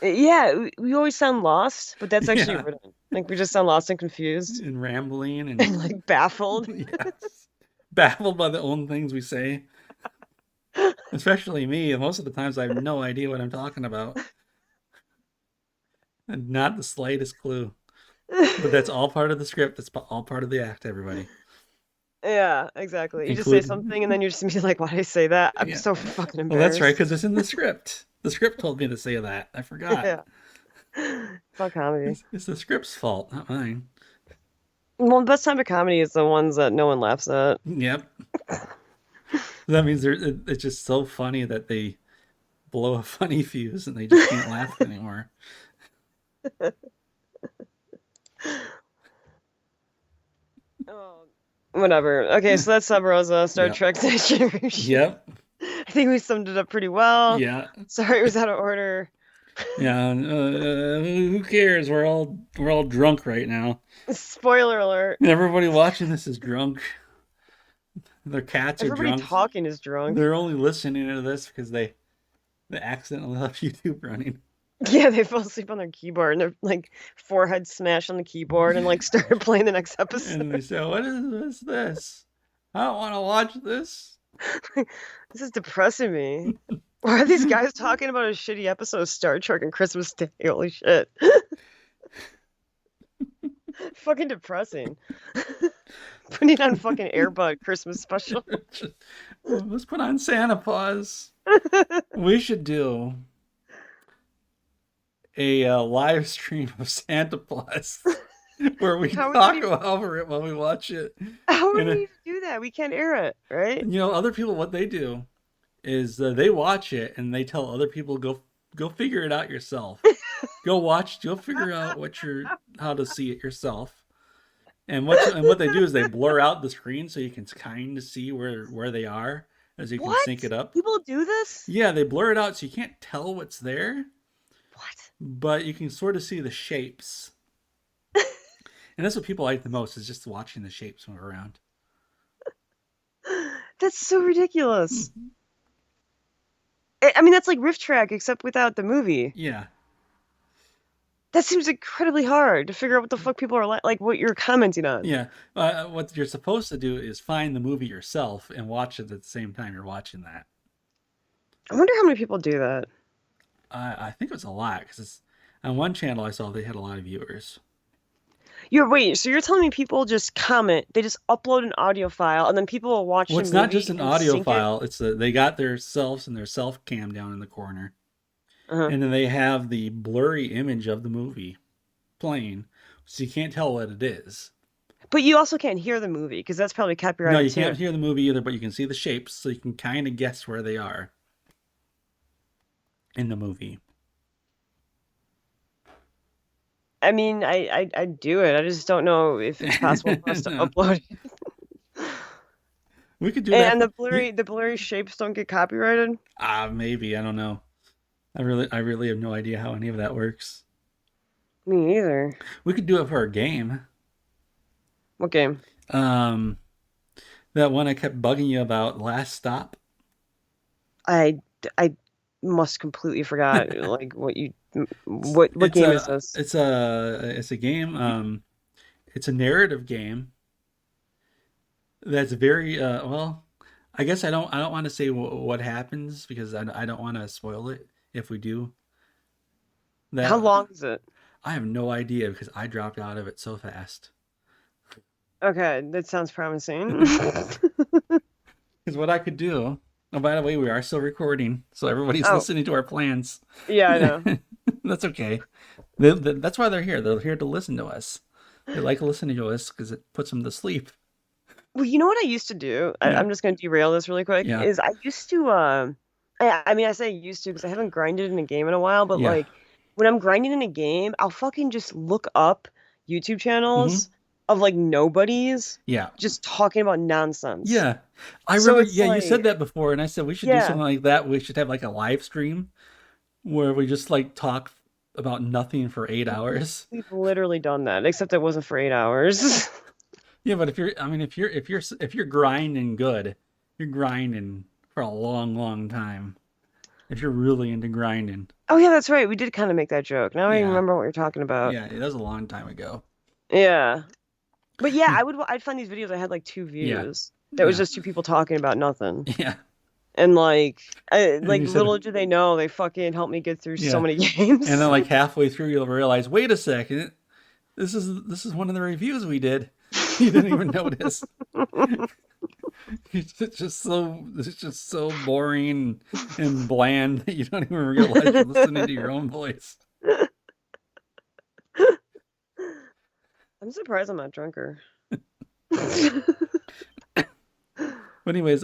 Yeah, we always sound lost, but that's actually written. Like we just sound lost and confused. And rambling and like baffled. Yes. Baffled by the own things we say. Especially me. Most of the times I have no idea what I'm talking about. And not the slightest clue. But that's all part of the script. That's all part of the act, everybody. Yeah, exactly. You just say something and then you're just gonna be like, why did I say that? I'm so fucking embarrassed. Well, that's right, because it's in the script. The script told me to say that. I forgot. Yeah. Fuck comedy. It's the script's fault, not mine. Well, the best time of comedy is the ones that no one laughs at. Yep. That means it's just so funny that they blow a funny fuse and they just can't laugh anymore. Oh, whatever. Okay, so that's Sub Rosa, Star Trek Next Generation. Yep. I think we summed it up pretty well. Yeah. Sorry it was out of order. Yeah. Who cares? We're all drunk right now. Spoiler alert. Everybody watching this is drunk. Their cats are drunk. Everybody talking is drunk. They're only listening to this because they accidentally left YouTube running. Yeah, they fell asleep on their keyboard and their like forehead smashed on the keyboard and like started playing the next episode. And they say, "What is this? I don't want to watch this. This is depressing me. Why are these guys talking about a shitty episode of Star Trek on Christmas Day? Holy shit." Fucking depressing. Putting on fucking Airbud Christmas special. Let's put on Santa Paws. We should do a live stream of Santa Paws where we talk over it while we watch it. How would we do that? We can't air it, right? You know, other people, what they do is they watch it and they tell other people, go figure it out yourself. Go figure out how to see it yourself. And what they do is they blur out the screen so you can kind of see where they are as you can sync it up. People do this? Yeah, they blur it out so you can't tell what's there. What? But you can sort of see the shapes. And that's what people like the most, is just watching the shapes move around. That's so ridiculous. I mean, that's like Riff Track, except without the movie. Yeah. That seems incredibly hard to figure out what the fuck people are like what you're commenting on. Yeah. What you're supposed to do is find the movie yourself and watch it at the same time you're watching that. I wonder how many people do that. I think it was a lot, because on one channel I saw they had a lot of viewers. So you're telling me people just comment, they just upload an audio file, and then people will watch the movie? It's not just an audio file. It's they got themselves and their self cam down in the corner. And then they have the blurry image of the movie playing, so you can't tell what it is. But you also can't hear the movie, because that's probably copyrighted. No, you can't hear the movie either, but you can see the shapes, so you can kind of guess where they are in the movie. I mean, I'd do it. I just don't know if it's possible for us to upload it. We could do that. And the blurry shapes don't get copyrighted? Maybe. I don't know. I really have no idea how any of that works. Me either. We could do it for a game. What game? Um, that one I kept bugging you about, Last Stop. I must completely forgot like what It's game is a this? it's a game. It's a narrative game that's very well. I guess I don't want to say what happens because I don't want to spoil it if we do How that. long is it? I have no idea because I dropped out of it so fast. Okay, that sounds promising. Because what I could do. Oh, by the way, we are still recording, so everybody's Oh, listening to our plans. yeah, I know. That's okay. That's why they're here. They're here to listen to us. They like listening to us because it puts them to sleep. Well, you know what I used to do? Yeah. I'm just going to derail this really quick. Yeah. Is I used to, I mean, I say used to because I haven't grinded in a game in a while, but Yeah. like when I'm grinding in a game, I'll fucking just look up YouTube Hmm. channels of like nobodies Yeah. just talking about nonsense. Yeah. I So remember, it's yeah, you said like, that before, and I said we should do yeah, something like that. We should have like a live stream where we just like talk about nothing for 8 hours. we've literally done that, except it wasn't for 8 hours. Yeah, but I mean, if you're grinding good, you're grinding for a long, long time. If you're really into grinding. Oh yeah, that's right. We did kind of make that joke. Now I Yeah. remember what you're talking about. Yeah, that was a long time ago. Yeah. But yeah, I'd find these videos that had like 2 Yeah. views. That was Yeah. just two people talking about nothing. Yeah. And like And like you said, little do they know they fucking helped me get through so yeah. many And games. then like halfway through you'll realize, wait a second, this is one of the reviews we did. You didn't even notice. It's just so boring and bland that you don't even realize you're listening to your own voice. I'm surprised I'm not drunker. But anyways,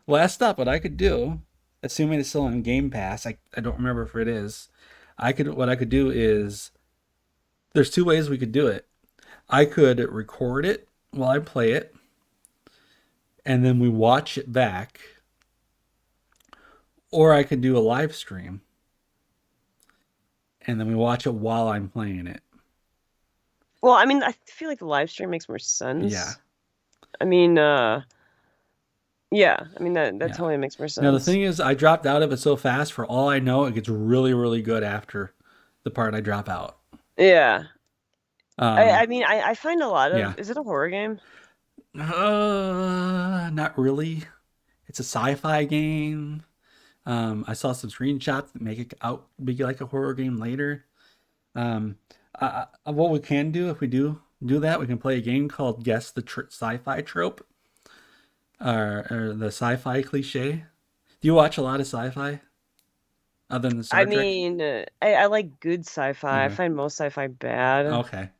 last stop, what I could do, assuming it's still on Game Pass, I don't remember if it is. What I could do is there's two ways we could do it. I could record it while I play it, and then we watch it back, or I could do a live stream, and then we watch it while I'm playing it. Well, I mean, I feel like the live stream makes more Yeah. sense. I mean, yeah, I mean that Yeah. totally makes more Now the sense. thing is, I dropped out of it so fast. For all I know, it gets really, really good after the part I drop out. Yeah. Um, I mean, I find a lot yeah. of, is it a horror game? Not really. It's a sci-fi game. I saw some screenshots that make it out be like a horror game later. Um, what we can do if we do that, we can play a game called Guess the Sci-Fi Trope, or the sci-fi cliche. Do you watch a lot of sci-fi other than I Star Trek? mean, I like good sci-fi. I Okay. find most sci-fi bad. Okay.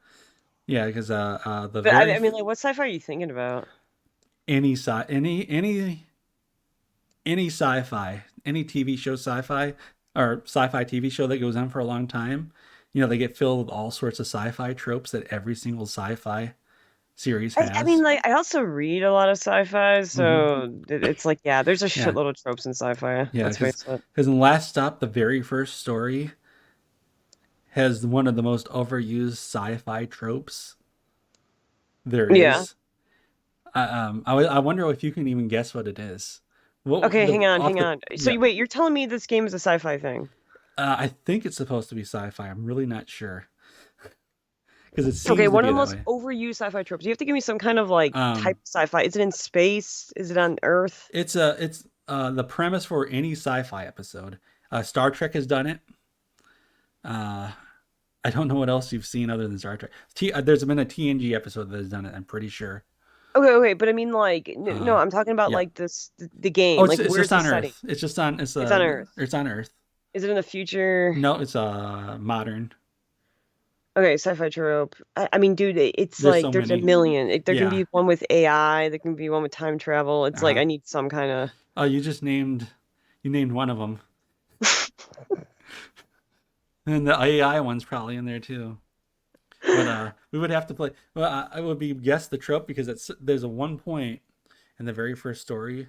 Yeah, because the But very I mean, like, what sci-fi are you thinking about? any sci any sci-fi, any TV show sci-fi or sci-fi TV show that goes on for a long time, they get filled with all sorts of sci-fi tropes that every single sci-fi series I mean, has. like, I also read a lot of sci-fi, Hmm. so it's like, yeah, there's a Yeah, shitload of tropes in sci-fi. yeah, Let's because face it. in Last Stop, the very first story has one of the most overused sci-fi tropes there Yeah. is. I wonder if you can even guess what it is. What Okay, the off hang the on. So Yeah, wait, you're telling me this game is a sci-fi thing? I think it's supposed to be sci-fi. I'm really not sure because it Okay, seems to one of be the that most way. overused sci-fi tropes. You have to give me some kind of like type Um, of sci-fi. Is it in space? Is it on Earth? it's the premise for any sci-fi episode. Star Trek has done it. Uh, I don't know what else you've seen other than Star Trek. There's been a TNG episode that has done it. I'm pretty sure. Okay, but I mean, like, no, Uh, I'm talking about yeah. like the Oh, game. it's Like, it's where's just the on setting? Earth. It's just on It's on Earth. it's on Earth. Is it in the future? No, it's modern. Okay, sci-fi trope. I mean, dude, it's There's like so there's a many. million. There can Yeah. be one with AI. There can be one with time travel. It's like Uh-huh. I need some kind of. Oh, you named one of them, and the AI one's probably in there too. But we would have to play. Well, I would be guess the trope because there's a one point in the very first story,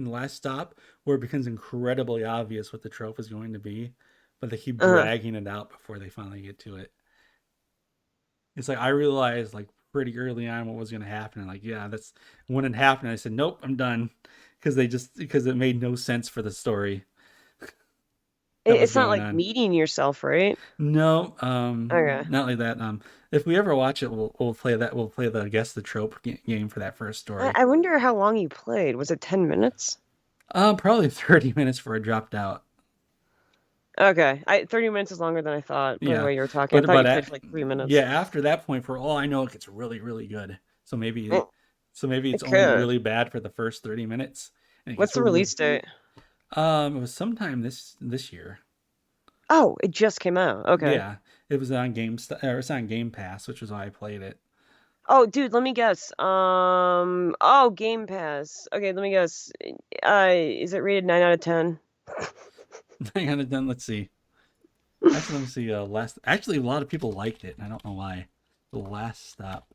in the last stop where it becomes incredibly obvious what the trope is going to be, but they keep Uh-huh. dragging it out before they finally get to it. It's like I realized like pretty early on what was going to happen, and like yeah, that's when it happened. I said nope, I'm done, because it made no sense for the story that was It's not going like on. meeting yourself, right? No, Okay. not like that. If we ever watch it, we'll play that. We'll play the guess the trope game for that first story. I wonder how long you played. Was it 10 minutes? Probably 30 minutes before it dropped out. Okay. 30 minutes is longer than I thought, by the Yeah, way you were talking. I thought you played for like 3 minutes. yeah, after that point, for all I know, it gets really, really good. So maybe, Eh, it's It only could. really bad for the first 30 minutes, and it What's gets the release date? it was sometime this year. Oh, it just came out. Okay. Yeah, it was on it's on Game Pass, which is why I played it. Oh, dude, let me guess. Oh, Game Pass. Okay, let me guess. Is it rated 9 out of 10? I got it done. Let's see. Actually, let me see. Actually, a lot of people liked it, and I don't know why. The Last Stop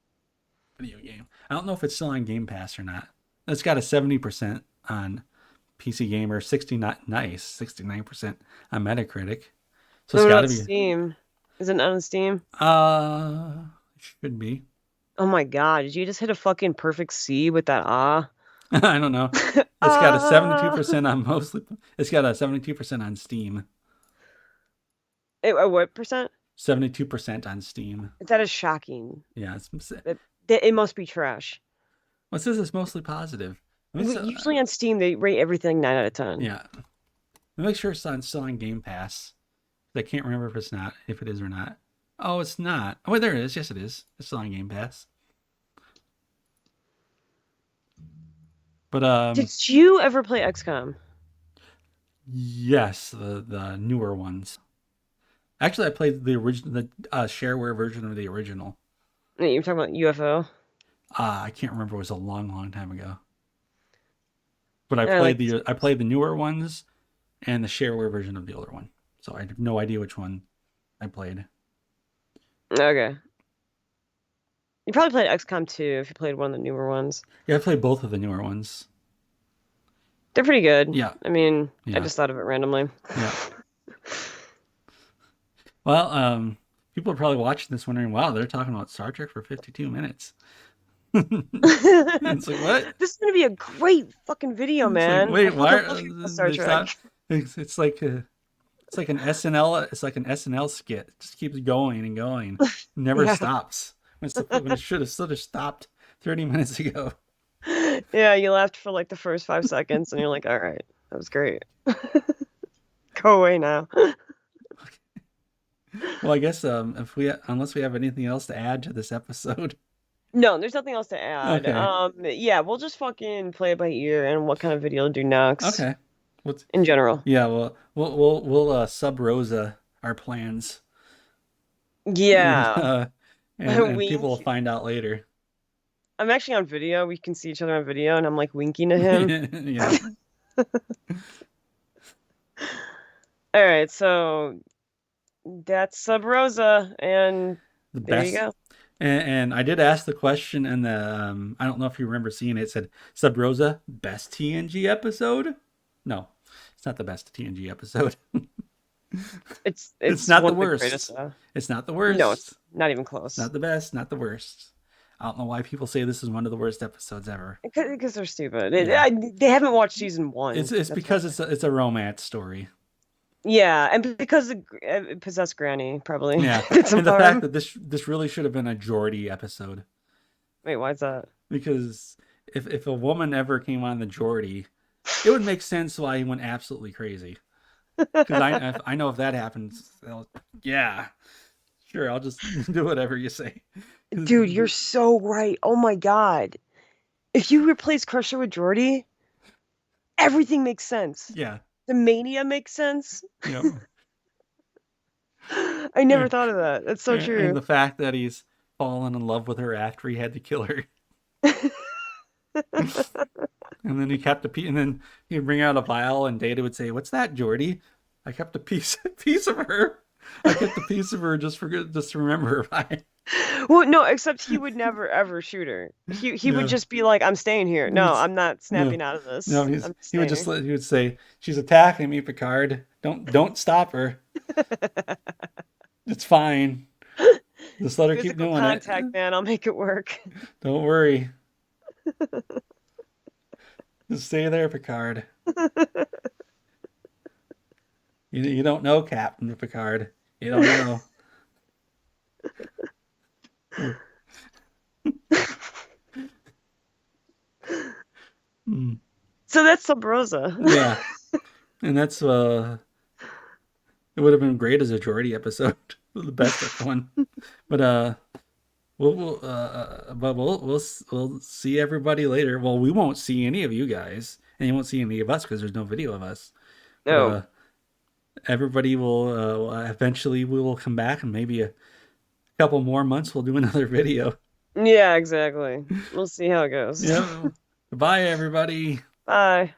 video game. I don't know if it's still on Game Pass or not. It's got a 70% on PC Gamer, 69% on Metacritic. So it's What got to about be. Steam? Is it on Steam? It should be. Oh my God, did you just hit a fucking perfect C with that ah? I don't know. It's got a Ah! 72% on mostly. It's got a 72% on Steam. What percent? 72% on Steam. That is shocking. Yeah, It must be trash. what says it's mostly positive. Let me Usually on Steam, they rate everything 9 out of 10. Yeah. Let me make sure it's still on Game Pass. I can't remember if it is or not. Oh, it's not. Oh, wait, there it is. Yes, it is. It's still on Game Pass. But Did you ever play XCOM? yes, the newer ones. Actually, I played the original, the shareware version of the original. You're talking about UFO? I can't remember. It was a long, long time ago. But I like. I played the newer ones and the shareware version of the older one. So I have no idea which one I played. Okay. You probably played XCOM 2 if you played one of the newer ones. Yeah, I played both of the newer ones. They're pretty good. Yeah. I mean, Yeah. I just thought of it randomly. Yeah. Well, people are probably watching this wondering, wow, they're talking about Star Trek for 52 minutes. It's like, what? This is gonna be a great fucking video, It's man. like, wait, I why? fucking love you about Star It's Trek. not. It's like an SNL. It's like an SNL skit. It just keeps going and going. Never Yeah. stops. When it should have stopped 30 minutes ago. Yeah, you laughed for like the first 5 seconds, and you're like, "All right, that was great. Go away now." Well, I guess unless we have anything else to add to this episode. No, there's nothing else to add. Okay. Yeah, we'll just fucking play it by ear and what kind of video to do next. Okay. In general. Yeah. Well, we'll sub Rosa our plans. Yeah. And people will find out later. I'm actually on video. We can see each other on video, and I'm like winking to him. Yeah. All right, so that's Sub Rosa, and The there best. you go. And I did ask the question, and I don't know if you remember seeing it. It said Sub Rosa best TNG episode. No, it's not the best TNG episode. It's not one the of the worst. greatest, It's not the worst. No, it's not even close. Not the best. Not the worst. I don't know why people say this is one of the worst episodes ever. Because they're stupid. Yeah. They haven't watched season 1. It's because it's a romance story. Yeah, and because it possessed Granny, probably. Yeah, Did some and the harm. fact that this really should have been a Geordie epised. Wait, why is that? Because if a woman ever came on the Geordie, it would make sense why he went absolutely crazy. Because I know if that happens, yeah, sure, I'll just do whatever you say. Dude, you're so right. Oh my God. If you replace Crusher with Geordie, everything makes sense. Yeah. The mania makes sense. Yep. I never thought of that. That's so true. And the fact that he's fallen in love with her after he had to kill her. And then he kept and then he'd bring out a vial, and Data would say, "What's that, Geordie? I kept a piece of her. I kept a piece of her just to remember her by." Well, no, except he would never ever shoot her. He would Yeah. just be like, "I'm staying here. No, He's- I'm not no, snapping out of no, this. I'm he would staying." he would say, "She's attacking me, Picard. Don't stop her. It's fine. Just let her keep Physical doing it. contact, man. I'll make it work. Don't worry. Just stay there, Picard. You don't know, Captain Picard. You don't know." Mm. So that's Sub Rosa. Yeah, and that's it would have been great as a Geordi episode, the best one. But we'll see everybody later. Well, we won't see any of you guys, and you won't see any of us because there's no video of us. But No. everybody will eventually we will come back, and maybe a couple more months we'll do another video. Yeah, exactly. We'll see how it goes. Yeah. Goodbye, everybody. Bye.